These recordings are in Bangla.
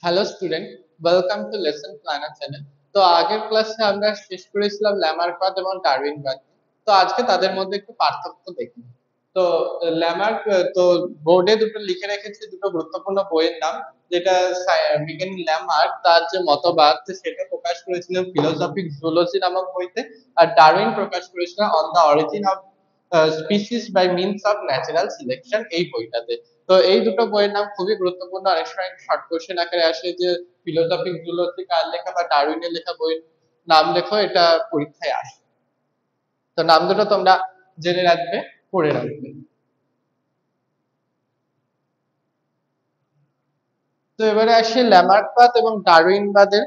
Hello student, welcome to lesson planner channel. তো আগের ক্লাসে আমরা শেষ করেছিলাম ল্যামার্কবাদ এবং ডারউইনবাদ। তো আজকে তাদের মধ্যে একটু পার্থক্য দেখি। তো ল্যামার্ক তো বোর্ডে দুটো লিখে রেখেছে, দুটো গুরুত্বপূর্ণ বইয়ের নাম। যেটা বিজ্ঞানী ল্যামার্ক তার যে মতবাদ সেটা প্রকাশ করেছিলেন ফিলোসফিক জুলজি নামক বইতে, আর ডারউইন প্রকাশ করেছিলেন on the origin of species by means of natural selection এই বইটাতে। তো এই দুটো বইয়ের নাম খুবই গুরুত্বপূর্ণ। অনেক সময় শর্ট কোশ্চেন আকারে আসে যে ফিলোসফিক জুলজি কার লেখা বা ডারউইনের লেখা বইয়ের নাম লেখো, এটা পরীক্ষায় আসে। তো নাম দুটো তোমরা জেনে রাখবে, পড়ে রাখবে। তো এবারে আসি ল্যামার্কবাদ এবং ডারউইনবাদের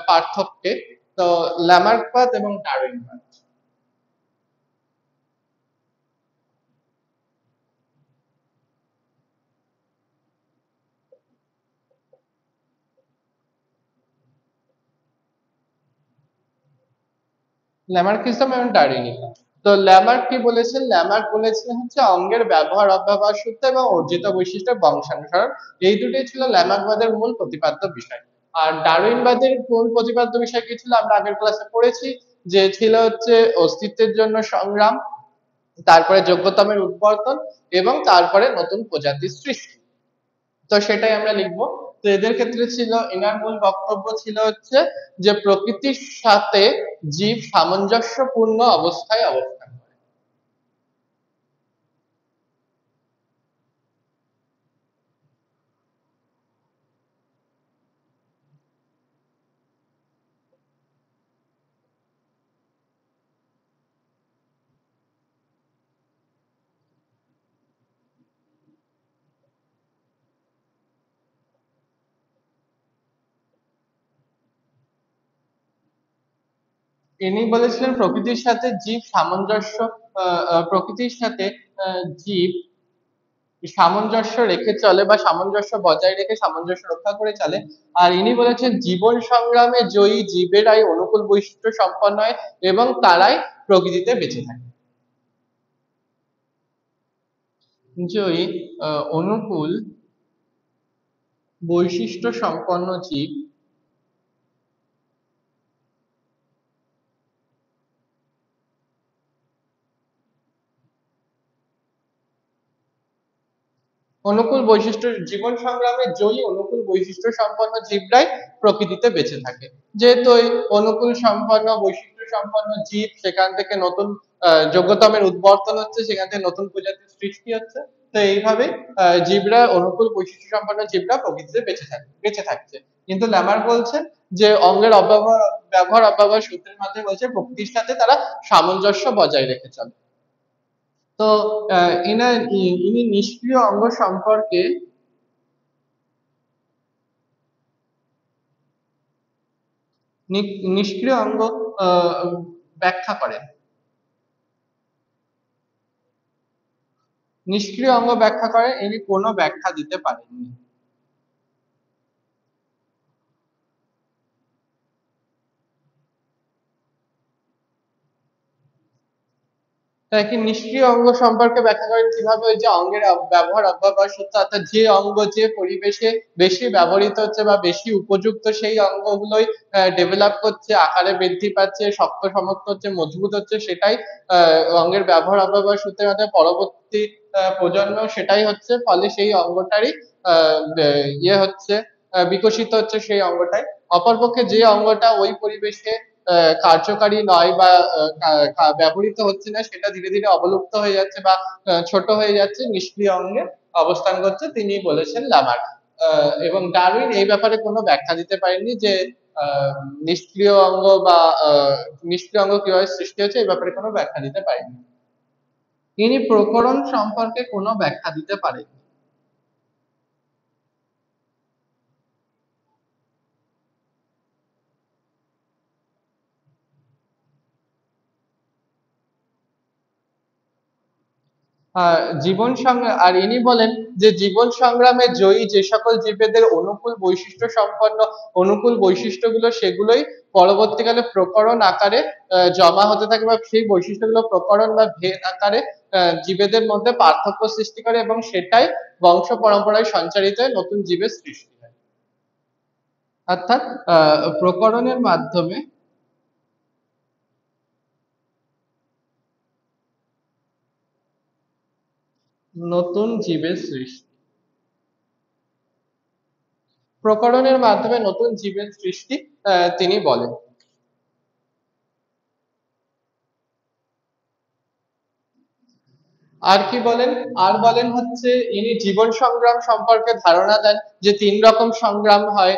পার্থক্যে। তো ল্যামার্কবাদ এবং ডারউইনবাদ, ল্যামার্কিজম এবং ডারউইনিজম। তো ল্যামার্ক কি বলেছেন? ল্যামার্ক বলেছিলেন হচ্ছে অঙ্গের ব্যবহার অব্যবহার সূত্র এবং অর্জিত বৈশিষ্ট্যের বংশানুসরণ, এই দুটোই ছিল ল্যামার্কবাদের মূল প্রতিপাদ্য বিষয়। আর ডারউইনবাদের মূল প্রতিপাদ্য বিষয় কি ছিল আমরা আগের ক্লাসে পড়েছি, যে ছিল হচ্ছে অস্তিত্বের জন্য সংগ্রাম, তারপরে যোগ্যতমের উদ্বর্তন এবং তারপরে নতুন প্রজাতির সৃষ্টি। তো সেটাই আমরা লিখবো। তো এদের ক্ষেত্রে ছিল, এনার মূল বক্তব্য ছিল হচ্ছে যে প্রকৃতির সাথে জীব সামঞ্জস্যপূর্ণ অবস্থায় অবস্থান করে। ইনি বলেছিলেন প্রকৃতির সাথে জীব সামঞ্জস্য, প্রকৃতির সাথে জীব সামঞ্জস্য রেখে চলে বা সামঞ্জস্য বজায় রেখে সামঞ্জস্য রক্ষা করে চলে। আর ইনি বলেছেন জীবন সংগ্রামে জয়ী জীবেরাই অনুকূল বৈশিষ্ট্য সম্পন্ন হয় এবং তারাই প্রকৃতিতে বেঁচে থাকে। জয়ী অনুকূল বৈশিষ্ট্য সম্পন্ন জীব অনুকূল বৈশিষ্ট্য, জীবন সংগ্রামে জয়ী অনুকূল বৈশিষ্ট্য সম্পন্ন জীবরাই প্রকৃতিতে বেঁচে থাকে। যেহেতু ওই অনুকূল সম্পন্ন বৈশিষ্ট্য সম্পন্ন জীব, সেখান থেকে নতুন যোগ্যতমের উদ্বর্তন হচ্ছে, সেখান থেকে নতুন প্রজাতির সৃষ্টি হচ্ছে। তো এইভাবে জীবরা, অনুকূল বৈশিষ্ট্য সম্পন্ন জীবরা প্রকৃতিতে বেঁচে থাকছে। কিন্তু ল্যামার বলছেন যে অঙ্গের অব্যবহার, ব্যবহার অব্যবহার সূত্রের মাধ্যমে বলছে প্রকৃতির সাথে তারা সামঞ্জস্য বজায় রেখে চলে। তো ইনি নিষ্ক্রিয় অঙ্গ সম্পর্কে নিষ্ক্রিয় অঙ্গ আহ, ব্যাখ্যা করেন। নিষ্ক্রিয় অঙ্গ ব্যাখ্যা করেন, ইনি কোনো ব্যাখ্যা দিতে পারেননি। তাই কি নিষ্ক্রিয় অঙ্গ সম্পর্কে ব্যাখ্যা করেন কিভাবে? ওই যে অঙ্গের ব্যবহার অব্যবহার সূত্র, অর্থাৎ যে অঙ্গ যে পরিবেশে বেশি ব্যবহৃত হচ্ছে বা বেশি উপযুক্ত, সেই অঙ্গগুলোই ডেভেলপ করছে, আকারে বৃদ্ধি পাচ্ছে, শক্ত সমর্থ হচ্ছে, মজবুত হচ্ছে, সেটাই অঙ্গের ব্যবহার অব্যবহার সূত্রের মাধ্যমে পরবর্তী প্রজন্ম সেটাই হচ্ছে, ফলে সেই অঙ্গটারই ইয়ে হচ্ছে, বিকশিত হচ্ছে সেই অঙ্গটাই। অপরপক্ষে যে অঙ্গটা ওই পরিবেশে কার্যকারী নয় বা ব্যবহৃত হচ্ছে না, সেটা ধীরে ধীরে অবলুপ্ত হয়ে যাচ্ছে বা ছোট হয়ে যাচ্ছে, নিষ্ক্রিয় অঙ্গে অবস্থান করছে, তিনি বলেছেন লামার্ক। এবং ডারউইন এই ব্যাপারে কোনো ব্যাখ্যা দিতে পারেননি যে আহ, নিষ্ক্রিয় অঙ্গ বা নিষ্ক্রিয় অঙ্গ কিভাবে সৃষ্টি হচ্ছে, এই ব্যাপারে কোনো ব্যাখ্যা দিতে পারেননি। তিনি প্রকরণ সম্পর্কে কোনো ব্যাখ্যা দিতে পারেননি। জীবন সংগ্রাম, আর ইনি বলেন যে জীবন সংগ্রামে জয়ী যে সকল জীবেদের অনুকূল বৈশিষ্ট্য সম্পন্ন, অনুকূল বৈশিষ্ট্যগুলো সেগুলোই পরবর্তীকালে প্রকরণ আকারে জমা হতে থাকে, বা সেই বৈশিষ্ট্যগুলো প্রকরণ বা ভেদ আকারে জীবেদের মধ্যে পার্থক্য সৃষ্টি করে এবং সেটাই বংশ পরম্পরায় সঞ্চারিত হয়ে নতুন জীবের সৃষ্টি হয়। অর্থাৎ প্রকরণের মাধ্যমে নতুন জীবের সৃষ্টি, প্রকরণের মাধ্যমে নতুন জীবের সৃষ্টি তিনি বলেন। আর কি বলেন, আর বলেন হচ্ছে ইনি জীবন সংগ্রাম সম্পর্কে ধারণা দেন যে তিন রকম সংগ্রাম হয়,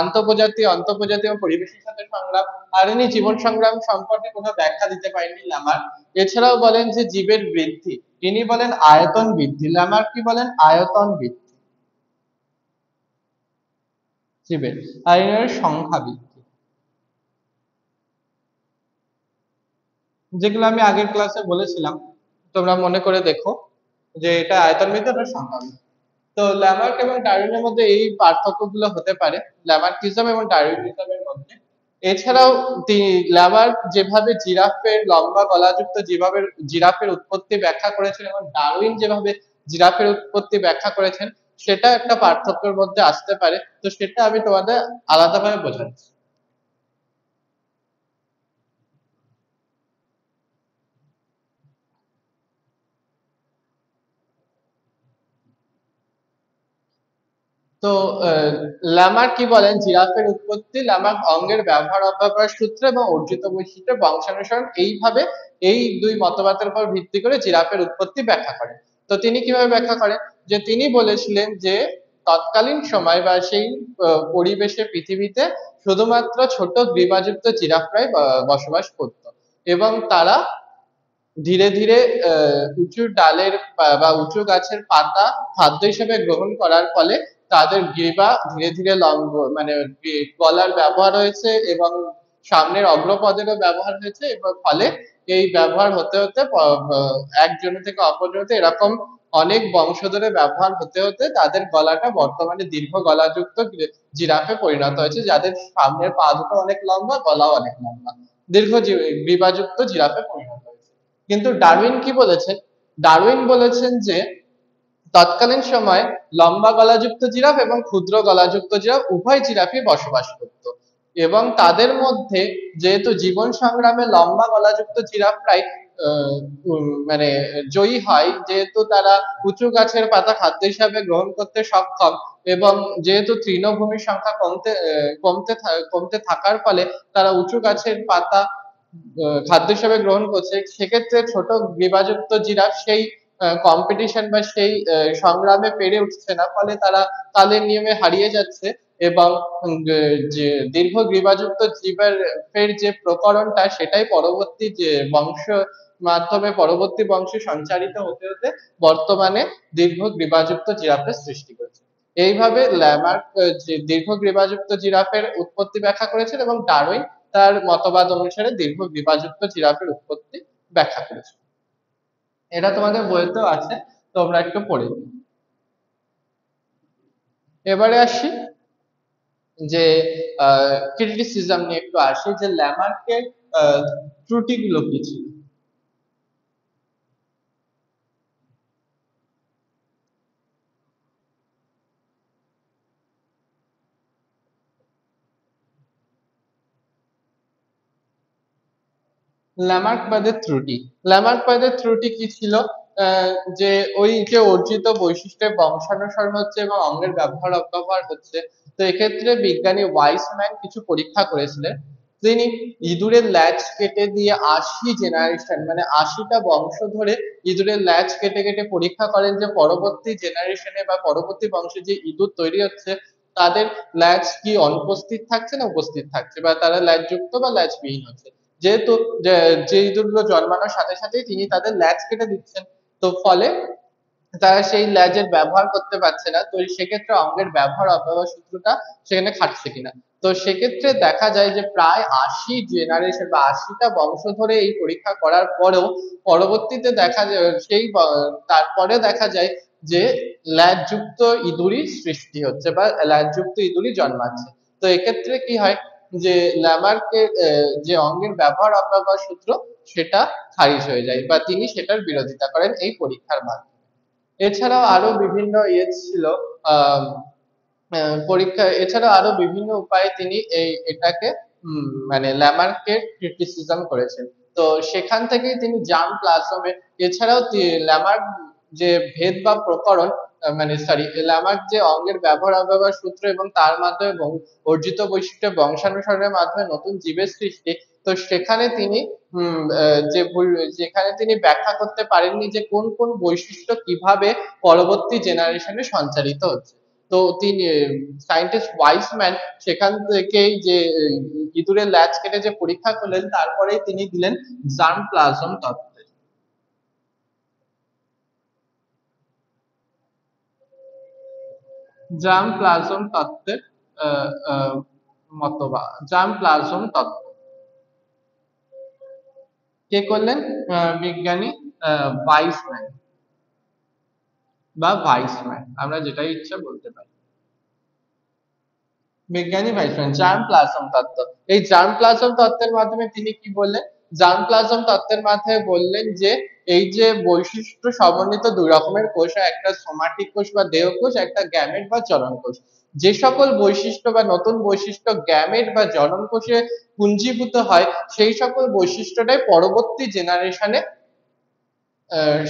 আন্তঃপ্রজাতি, অন্তঃপ্রজাতি ও পরিবেশের সাথে সংগ্রাম। আর ইনি জীবন সংগ্রাম সম্পর্কে কোনো ব্যাখ্যা দিতে পারেননি ল্যামার্ক। এছাড়াও বলেন যে জীবের বৃদ্ধি, ইনি বলেন আয়তন বৃদ্ধি, ল্যামার্ক কি বলেন আয়তন বৃদ্ধি জীবের, আর ইনি বলেন সংখ্যা বৃদ্ধি। যেগুলো আমি আগের ক্লাসে বলেছিলাম, তোমরা মনে করে দেখো যে এটা আয়তন বৃদ্ধি, ওটা সংখ্যা বৃদ্ধি। তো ল্যামার্ক এবং ডারউইনের মধ্যে এই পার্থক্যগুলো হতে পারে, ল্যামার্কিজম এবং ডারউইনিজমের মধ্যে। এছাড়াও ল্যামার্ক যেভাবে জিরাফের লম্বা গলাযুক্ত যেভাবে জিরাফের উৎপত্তি ব্যাখ্যা করেছেন এবং ডারউইন যেভাবে জিরাফের উৎপত্তি ব্যাখ্যা করেছেন, সেটা একটা পার্থক্যের মধ্যে আসতে পারে। তো সেটা আমি তোমাদের আলাদাভাবে বোঝাচ্ছি। তো আহ, ল্যামার্ক কি বলেন, জিরাফের উৎপত্তি ল্যামার্ক অঙ্গের ব্যবহার অপব্যবহার সূত্র এবং অর্জিত বৈশিষ্ট্যের বংশানুসরণ, এইভাবে এই দুই মতবাদের উপর ভিত্তি করে জিরাফের উৎপত্তি ব্যাখ্যা করেন। তো তিনি কিভাবে ব্যাখ্যা করেন, যে তিনি বলেছিলেন যে তৎকালীন সময় বা সেই পরিবেশে পৃথিবীতে শুধুমাত্র ছোট গ্রীবাযুক্ত জিরাফরাই বসবাস করত, এবং তারা ধীরে ধীরে উঁচু ডালের বা উঁচু গাছের পাতা খাদ্য হিসেবে গ্রহণ করার ফলে তাদের গ্রীবা ধীরে ধীরে মানে গলার ব্যবহার হয়েছে এবং সামনের অগ্রপদেরও ব্যবহার হয়েছে, এবং ফলে এই ব্যবহার হতে হতে এক জমি থেকে অপর জমিতে এরকম অনেক বংশ ধরে ব্যবহার হতে হতে তাদের গলাটা বর্তমানে দীর্ঘ গলাযুক্ত জিরাফে পরিণত হয়েছে, যাদের সামনের পা দুটো অনেক লম্বা, গলাও অনেক লম্বা, দীর্ঘ গ্রীবাযুক্ত জিরাফে পরিণত হয়েছে। কিন্তু ডারউইন কি বলেছেন, ডারউইন বলেছেন যে তৎকালীন সময়ে লম্বা গলাযুক্ত জিরাফ এবং ক্ষুদ্র গলাযুক্ত জিরাফ উভয় জিরাফই বসবাস করত, এবং তাদের মধ্যে যেহেতু জীবন সংগ্রামে লম্বা গলাযুক্ত জিরাফরাই মানে জয়ী হয়, যেহেতু তারা উঁচু গাছের পাতা খাদ্য হিসাবে গ্রহণ করতে সক্ষম, এবং যেহেতু তৃণভূমির সংখ্যা কমতে থাকার ফলে তারা উঁচু গাছের পাতা খাদ্য হিসেবে গ্রহণ করছে, সেক্ষেত্রে ছোট গ্রীবাযুক্ত জিরাফ সেই কম্পিটিশন বা সেই সংগ্রামে পেরে উঠছে না, ফলে তারা কালের নিয়মে হারিয়ে যাচ্ছে, এবং যে দীর্ঘ গ্রীবাযুক্ত জীবের ফের যে প্রকরণটা, সেটাই পরবর্তী যে বংশ মাধ্যমে পরবর্তী বংশে সঞ্চারিত হতে হতে বর্তমানে দীর্ঘ গ্রীবাযুক্ত জিরাফের সৃষ্টি করেছে। এইভাবে ল্যামার্ক যে দীর্ঘ গ্রীবাযুক্ত জিরাফের উৎপত্তি ব্যাখ্যা করেছেন, এবং ডারউইন তার মতবাদ অনুসারে দীর্ঘ গ্রীবাযুক্ত জিরাফের উৎপত্তি ব্যাখ্যা করেছে। এটা তোমাদের বইতেও আছে, তোমরা একটু পড়ে নিও। এবারে আসি যে ক্রিটিসিজম নিয়ে একটু আসি, যে ল্যামার্কের ত্রুটিগুলো কি ছিল। ল্যামার্কবাদের ত্রুটি, ল্যামার্কবাদের ত্রুটি কি ছিল, আহ, যে ওই যে অর্জিত বৈশিষ্ট্যের বংশানুসরণ হচ্ছে এবং অঙ্গের ব্যবহার অপব্যবহার হচ্ছে। তো এক্ষেত্রে বিজ্ঞানী ওয়াইসম্যান কিছু পরীক্ষা করেছিলেন। তিনি ইঁদুরের ল্যাজ কেটে দিয়ে 80 জেনারেশন, মানে 80টা বংশ ধরে ইঁদুরের ল্যাজ কেটে কেটে পরীক্ষা করেন যে পরবর্তী জেনারেশনে বা পরবর্তী বংশে যে ইঁদুর তৈরি হচ্ছে, তাদের ল্যাজ কি অনুপস্থিত থাকছে না উপস্থিত থাকছে, বা তারা ল্যাজ যুক্ত বা ল্যাজবিহীন হচ্ছে। যেহেতু যে ইঁদুরগুলো জন্মানোর সাথে সাথেই তিনি তাদের ল্যাজ কেটে দিচ্ছেন, তো ফলে তারা সেই ল্যাজের ব্যবহার করতে পারছে না, তো সেক্ষেত্রে অঙ্গের ব্যবহার অব্যবহার সূত্রটা সেখানে খাটছে কিনা। তো সেক্ষেত্রে দেখা যায় যে প্রায় 80 জেনারেশন বা 80টা বংশ ধরে এই পরীক্ষা করার পরেও পরবর্তীতে দেখা যায় তারপরে দেখা যায় যে ল্যাজযুক্ত ইঁদুরই সৃষ্টি হচ্ছে বা ল্যাজযুক্ত ইঁদুরই জন্মাচ্ছে। তো এক্ষেত্রে কি হয়, যে ল্যামার্কের যে অঙ্গের ব্যবহার অব্যবহার সূত্র, সেটা খারিজ হয়ে যায় বা তিনি সেটার বিরোধিতা করেন এই পরীক্ষার মাধ্যমে। এছাড়াও আরো বিভিন্ন ইয়ে ছিল, আহ পরীক্ষা এছাড়া আরো বিভিন্ন উপায়ে তিনি এটাকে মানে ল্যামার্কের ক্রিটিসিজম করেছেন। তো সেখান থেকেই তিনি জার্ম প্লাজমের এছাড়াও ল্যামার্ক যে ভেদ বা প্রকরণ মানে সরি ল্যামার্ক যে অঙ্গের ব্যবহার অব্যবহার সূত্র এবং তার মাধ্যমে অর্জিত বৈশিষ্ট্য বংশানুসরণের মাধ্যমে নতুন জীবের সৃষ্টি, তো সেখানে তিনি যেখানে তিনি ব্যাখ্যা করতে পারেননি যে কোন কোন বৈশিষ্ট্য কিভাবে পরবর্তী জেনারেশনে সঞ্চারিত হচ্ছে। তো তিনি সায়েন্টিস্ট ওয়াইসম্যান সেখান থেকেই যে ইঁদুরের ল্যাজ কেটে যে পরীক্ষা করলেন তারপরেই তিনি দিলেন জার্ম প্লাজম তত্ত্ব। জার্ম প্লাজম তত্ত্বের আহ, আহ, মতবাদ জার্ম প্লাজম তত্ত্ব কে করলেন? বিজ্ঞানী ভাইসম্যান বা ভাইসম্যান, আমরা যেটাই ইচ্ছা বলতে পারি। বিজ্ঞানী ভাইসম্যান জার্ম প্লাজম তত্ত্ব, এই জার্ম প্লাজম তত্ত্বের মাধ্যমে তিনি কি বললেন? জার্ম প্লাজম তত্ত্বের মাধ্যমে বললেন যে এই যে বৈশিষ্ট্য সমন্বিত দুই রকমের কোষ হয়, একটা সোমাটিক কোষ বা দেহকোষ, একটা গ্যামেট বা জনন কোষ। যে সকল বৈশিষ্ট্য বা নতুন বৈশিষ্ট্য গ্যামেট বা জনন কোষে পুঞ্জীভূত হয় সেই সকল বৈশিষ্ট্যটাই পরবর্তী জেনারেশনে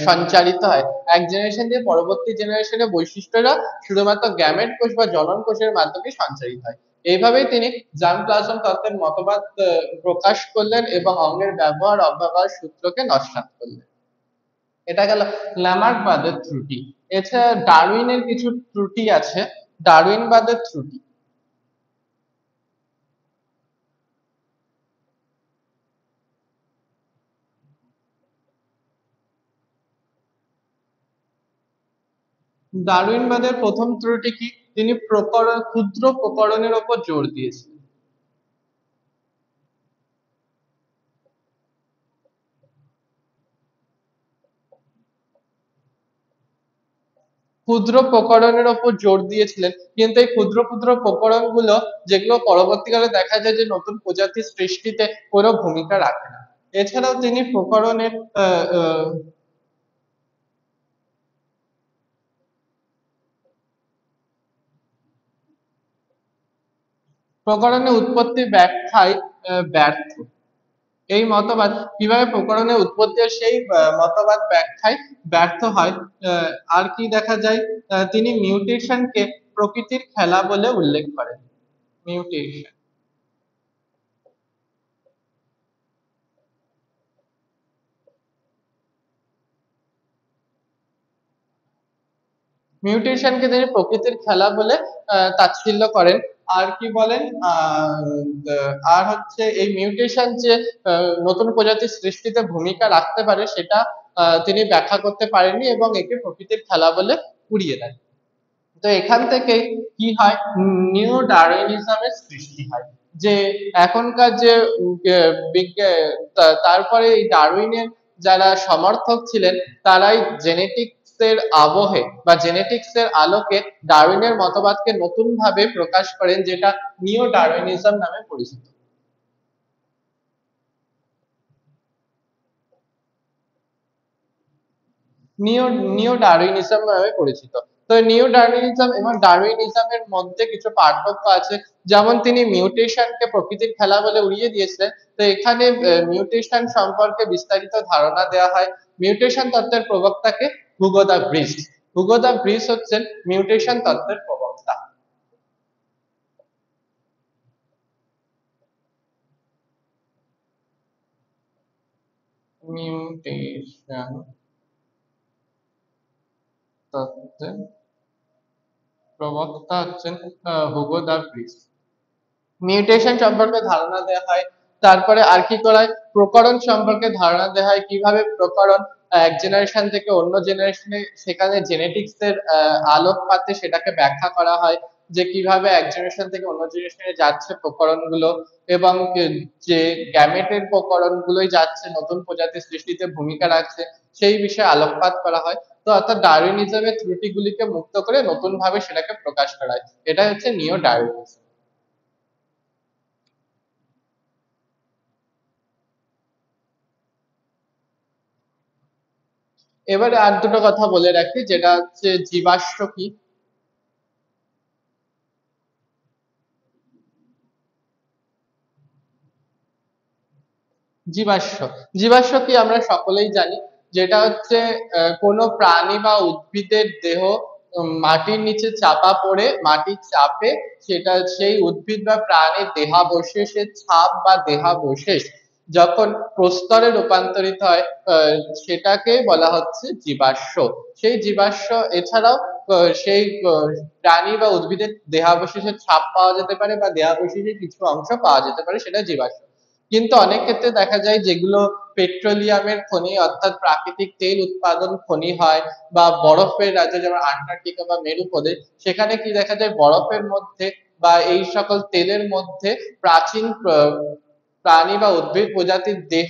সঞ্চারিত হয়। এক জেনারেশন থেকে পরবর্তী জেনারেশনে বৈশিষ্ট্যরা শুধুমাত্র গ্যামেট কোষ বা জনন কোষের মাধ্যমে সঞ্চারিত হয়। এইভাবেই তিনি জার্ম প্লাজম তত্ত্বের মতবাদ প্রকাশ করলেন এবং অঙ্গের ব্যবহার অব্যবহার সূত্রকে নস্যাৎ করলেন। এটা গেল ল্যামার্কবাদের ত্রুটি। এছাড়া ডারউইনের কিছু ত্রুটি আছে। ডারউইনবাদের ত্রুটি, ডারউইনবাদের প্রথম ত্রুটি কি? তিনি ক্ষুদ্র প্রকরণের উপর জোর দিয়েছিলেন। ক্ষুদ্র প্রকরণের ওপর জোর দিয়েছিলেন, কিন্তু এই ক্ষুদ্র ক্ষুদ্র প্রকরণগুলো যেগুলো পরবর্তীকালে দেখা যায় যে নতুন প্রজাতির সৃষ্টিতে কোনো ভূমিকা রাখে না। এছাড়াও তিনি প্রকরণের আহ, আহ, প্রকরণের উৎপত্তি ব্যাখ্যায় ব্যর্থ। এই মতবাদ কিভাবে প্রকরণের উৎপত্তি হয় সেই মতবাদ ব্যাখ্যায় ব্যর্থ হয়। আর কি দেখা যায়? তিনি মিউটেশনকে প্রকৃতির খেলা বলে উল্লেখ করেন। মিউটেশন মিউটেশনকে তিনি প্রকৃতির খেলা বলে তাচ্ছিল্য করেন। আর কি বলেন? আর হচ্ছে এই মিউটেশন যে নতুন প্রজাতির সৃষ্টিতে ভূমিকা রাখতে পারে সেটা তিনি ব্যাখ্যা করতে পারেননি এবং একে প্রকৃতির খেলা বলে উড়িয়ে দেন। তো এখান থেকেই কি হয়? নিউ ডারউইনিজমের সৃষ্টি হয়। যে এখনকার যে তারপরে এই ডারউইনের যারা সমর্থক ছিলেন তারাই জেনেটিক্স এর আবহে বা জেনেটিক্স এর আলোকে ডারউইনের মতবাদকে নতুন ভাবে প্রকাশ করেন, যেটা নিও ডারউইনিজম নামে পরিচিত। নিও নিও ডারউইনিজম নামে পরিচিত। তো নিও ডারউইনিজম এবং ডারউইনিজমের মধ্যে কিছু পার্থক্য আছে। যেমন তিনি মিউটেশনকে প্রকৃতির খেলা বলে উড়িয়ে দিয়েছিলেন, তো এখানে মিউটেশন সম্পর্কে বিস্তারিত ধারণা দেওয়া হয়। মিউটেশন তত্ত্বের প্রবক্তাকে হুগো দা ব্রিস। হুগো দা ব্রিস হচ্ছেন মিউটেশন তত্ত্বের প্রবক্তা। মিউটেশন তত্ত্বের প্রবক্তা হচ্ছেন হুগো দা ব্রিস। মিউটেশন সম্পর্কে ধারণা দেওয়া হয়। তারপরে আর কি করা হয়? প্রকরণ সম্পর্কে ধারণা দেওয়া হয়, কিভাবে প্রকরণ এক জেনারেশন থেকে অন্য জেনারেশনে সেখানে জেনেটিক্স এর আলোকপাতে সেটাকে ব্যাখ্যা করা হয়, যে কিভাবে এক জেনারেশন থেকে অন্য জেনারেশনে যাচ্ছে প্রকরণ গুলো এবং যে গ্যামেটের প্রকরণ গুলোই যাচ্ছে নতুন প্রজাতির সৃষ্টিতে ভূমিকা রাখছে সেই বিষয়ে আলোকপাত করা হয়। তো অর্থাৎ ডারউইনিজমের ত্রুটিগুলিকে মুক্ত করে নতুন ভাবে সেটাকে প্রকাশ করা হয়। এটা হচ্ছে নিও ডারউইনিজম। এবারে আর দুটো কথা বলে রাখি, যেটা হচ্ছে জীবাশ্ম কি। জীবাশ্ম, জীবাশ্ম কি আমরা সকলেই জানি, যেটা হচ্ছে কোনো প্রাণী বা উদ্ভিদের দেহ মাটির নিচে চাপা পড়ে মাটির চাপে সেটা সেই উদ্ভিদ বা প্রাণীর দেহাবশেষের ছাপ বা দেহাবশেষ যখন প্রস্তরে রূপান্তরিত হয়, সেটাকে বলা হচ্ছে জীবাশ্ম। সেই জীবাশ্ম এছাড়াও সেই প্রাণী বা উদ্ভিদের দেহাবশেষের ছাপ পাওয়া যেতে পারে বা দেহাবশেষের কিছু অংশ পাওয়া যেতে পারে, সেটা জীবাশ্ম। কিন্তু অনেক ক্ষেত্রে দেখা যায় যেগুলো পেট্রোলিয়ামের খনি অর্থাৎ প্রাকৃতিক তেল উৎপাদন খনি হয় বা বরফের রাজ্য যেমন আন্টার্কটিকা বা মেরু প্রদেশ, সেখানে কি দেখা যায় বরফের মধ্যে বা এই সকল তেলের মধ্যে প্রাচীন প্রাণী বা উদ্ভিদ প্রজাতির দেহ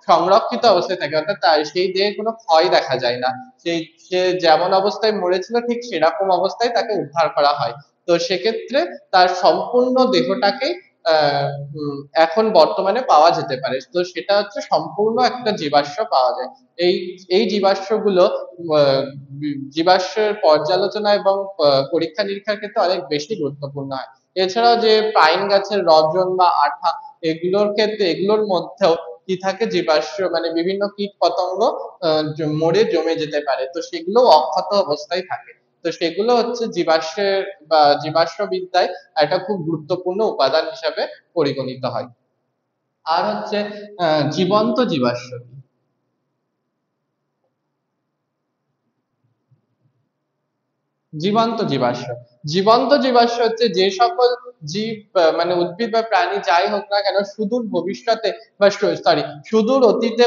সংরক্ষিত অবস্থায় থাকে, অর্থাৎ সেই দেহের কোনো ক্ষয় দেখা যায় না। সেই সে যেমন অবস্থায় মরেছিল ঠিক সেরকম অবস্থায় তাকে উদ্ধার করা হয়। তো সেক্ষেত্রে তার সম্পূর্ণ দেহটাকে আহ এখন বর্তমানে পাওয়া যেতে পারে, তো সেটা হচ্ছে সম্পূর্ণ একটা জীবাশ্ম পাওয়া যায়। এই এই জীবাশ্মগুলো জীবাশ্মের পর্যালোচনা এবং পরীক্ষা নিরীক্ষার ক্ষেত্রে অনেক বেশি গুরুত্বপূর্ণ হয়। এছাড়াও যে পাইন গাছের রজন বা আঠা, এগুলোর ক্ষেত্রে এগুলোর মধ্যেও কি থাকে, জীবাশ্ম মানে বিভিন্ন কীট পতঙ্গ মরে জমে যেতে পারে, তো সেগুলো অক্ষত অবস্থায় থাকে। তো সেগুলো হচ্ছে জীবাশ্মের বা জীবাশ্ম বিদ্যায় একটা খুব গুরুত্বপূর্ণ উপাদান হিসাবে পরিগণিত হয়। আর হচ্ছে জীবন্ত জীবাশ্ম কি? জীবন্ত জীবাশ্ম, জীবন্ত জীবাশ্ম হচ্ছে যে সকল জীব মানে উদ্ভিদ বা প্রাণী যাই হোক না কেন সুদূর ভবিষ্যতে বা সরি সুদূর অতীতে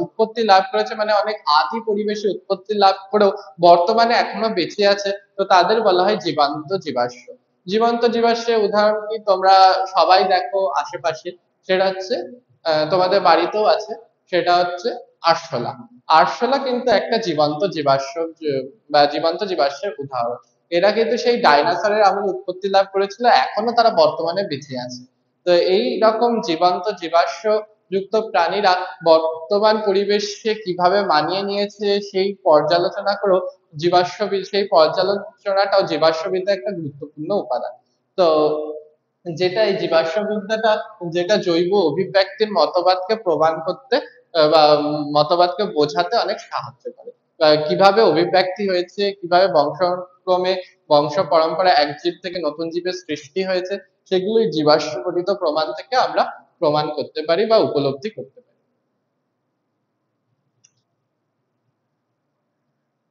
উৎপত্তি লাভ করেছে, মানে অনেক আদি পরিবেশে উৎপত্তি লাভ করেও বর্তমানে এখনো বেঁচে আছে, তো তাদের বলা হয় জীবন্ত জীবাশ্ম। জীবন্ত জীবাশ্মের উদাহরণ কি তোমরা সবাই দেখো আশেপাশে, সেটা হচ্ছে তোমাদের বাড়িতেও আছে, সেটা হচ্ছে আরশোলা। আরশোলা কিন্তু একটা জীবন্ত জীবাশ্ম বা জীবন্ত জীবাশ্মের উদাহরণ। এরা কিন্তু সেই ডাইনোসরের আমলে উৎপত্তি লাভ করেছিল, এখনো তারা বর্তমানে বেঁচে আছে। তো এই রকম জীবন্ত জীবাশ্ম যুক্ত প্রাণীরা বর্তমান পরিবেশে কিভাবে মানিয়ে নিয়েছে সেই পর্যালোচনা করেও সেই পর্যালোচনাটাও জীবাশ্মবিদ্যার একটা গুরুত্বপূর্ণ উপাদান। তো যেটা এই জীবাশ্মবিদ্যাটা যেটা জৈব অভিব্যক্তির মতবাদকে প্রমাণ করতে বা মতবাদকে বোঝাতে অনেক সাহায্য করে। কিভাবে অভিব্যক্তি হয়েছে, কিভাবে বংশক্রমে বংশ পরম্পরা এক জীব থেকে নতুন জীবের সৃষ্টি হয়েছে, সেগুলোই জীবাশ্ম গঠিত প্রমাণ থেকে আমরা প্রমাণ করতে পারি বা উপলব্ধি করতে পারি।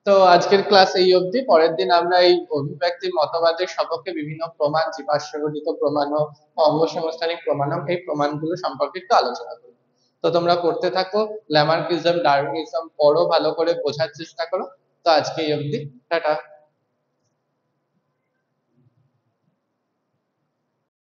তো আজকের ক্লাস এই অবধি, পরের দিন আমরা এই অভিব্যক্তির মতবাদের সপক্ষে বিভিন্ন প্রমাণ, জীবাশ্ম গঠিত প্রমাণ হোক, অঙ্গসংস্থানিক প্রমাণ হোক, এই প্রমাণগুলো সম্পর্কে একটু আলোচনা করবো। তো তোমরা পড়তে থাকো, ল্যামার্কিজম ডারউইনিজম পড়ো, ভালো করে বোঝার চেষ্টা করো। তো আজকে এই অবধি, টাটা।